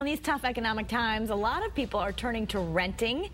In these tough economic times, a lot of people are turning to renting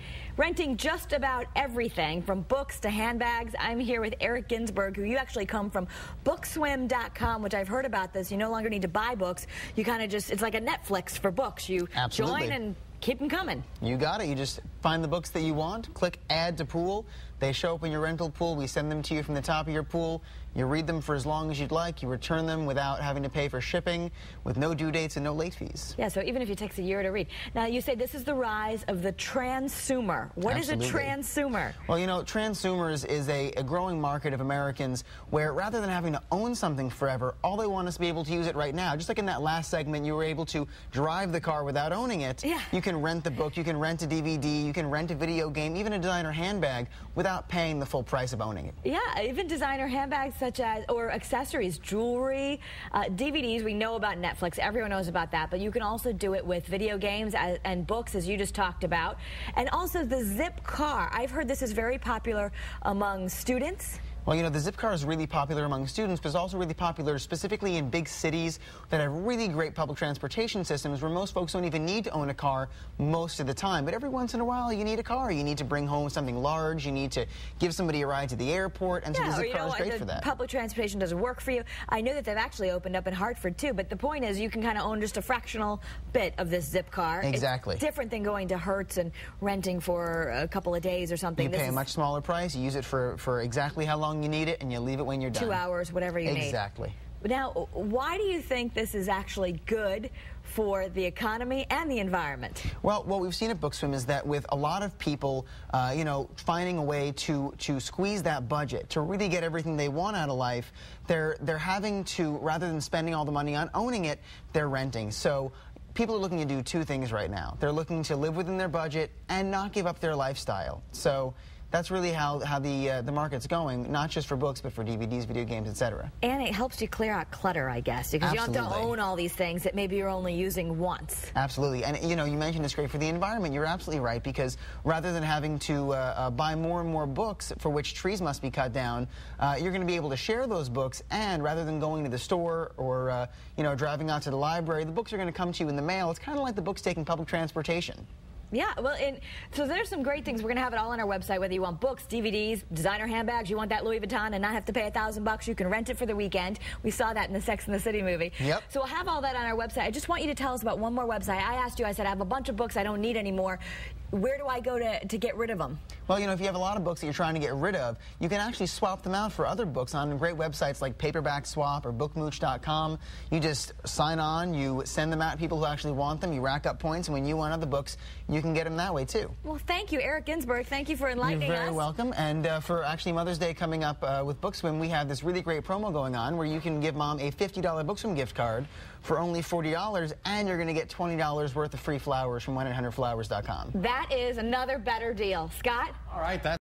just about everything from books to handbags. I'm here with Eric Ginsberg, who you actually come from BookSwim.com, which I've heard about this. You no longer need to buy books. You kind of just, it's like a Netflix for books. You Absolutely. join and keep them coming. You got it. You just find the books that you want, click add to pool. They show up in your rental pool. We send them to you from the top of your pool. You read them for as long as you'd like. You return them without having to pay for shipping, with no due dates and no late fees. Yeah, so even if it takes a year to read. Now, you say this is the rise of the transumer. What Absolutely. is a transumer? Well, you know, transumers is a growing market of Americans where rather than having to own something forever, all they want is to be able to use it right now. Just like in that last segment, you were able to drive the car without owning it. Yeah. You can rent the book, you can rent a DVD, you can rent a video game, even a designer handbag without paying the full price of owning it. Yeah, even designer handbags such as, or accessories, jewelry, DVDs. We know about Netflix. Everyone knows about that. But you can also do it with video games and books, as you just talked about. And also the ZipCar. I've heard this is very popular among students. Well, you know, the ZipCar is really popular among students, but it's also really popular specifically in big cities that have really great public transportation systems where most folks don't even need to own a car most of the time. But every once in a while, you need a car. You need to bring home something large. You need to give somebody a ride to the airport, and so the ZipCar is great for that. Public transportation doesn't work for you. I know that they've actually opened up in Hartford, too, but the point is you can kind of own just a fractional bit of this ZipCar. Exactly. It's different than going to Hertz and renting for a couple of days or something. You pay a much smaller price. You use it for exactly how long you need it, and you leave it when you're done. 2 hours, whatever you need. Exactly. Now, why do you think this is actually good for the economy and the environment? Well, what we've seen at BookSwim is that with a lot of people, you know, finding a way to squeeze that budget, to really get everything they want out of life, they're having to, rather than spending all the money on owning it, they're renting. So people are looking to do two things right now. They're looking to live within their budget and not give up their lifestyle. So that's really how the market's going, not just for books, but for DVDs, video games, etc. And it helps you clear out clutter, I guess, because Absolutely. you don't have to own all these things that maybe you're only using once. Absolutely. And, you know, you mentioned it's great for the environment. You're absolutely right, because rather than having to buy more and more books for which trees must be cut down, you're going to be able to share those books, and rather than going to the store or, you know, driving out to the library, the books are going to come to you in the mail. It's kind of like the books taking public transportation. Yeah, well, so there's some great things. We're going to have it all on our website, whether you want books, DVDs, designer handbags, you want that Louis Vuitton and not have to pay $1,000, you can rent it for the weekend. We saw that in the Sex and the City movie. Yep. So we'll have all that on our website. I just want you to tell us about one more website. I asked you, I said, I have a bunch of books I don't need anymore. Where do I go to get rid of them? Well, you know, if you have a lot of books that you're trying to get rid of, you can actually swap them out for other books on great websites like Paperback Swap or Bookmooch.com. You just sign on, you send them out to people who actually want them, you rack up points, and when you want other books, you can get them that way, too. Well, thank you, Eric Ginsberg. Thank you for enlightening us. You're very welcome. And for actually Mother's Day coming up with BookSwim, we have this really great promo going on where you can give Mom a $50 BookSwim gift card for only $40, and you're going to get $20 worth of free flowers from 1-800-Flowers.com. That is another better deal. Scott? All right, that's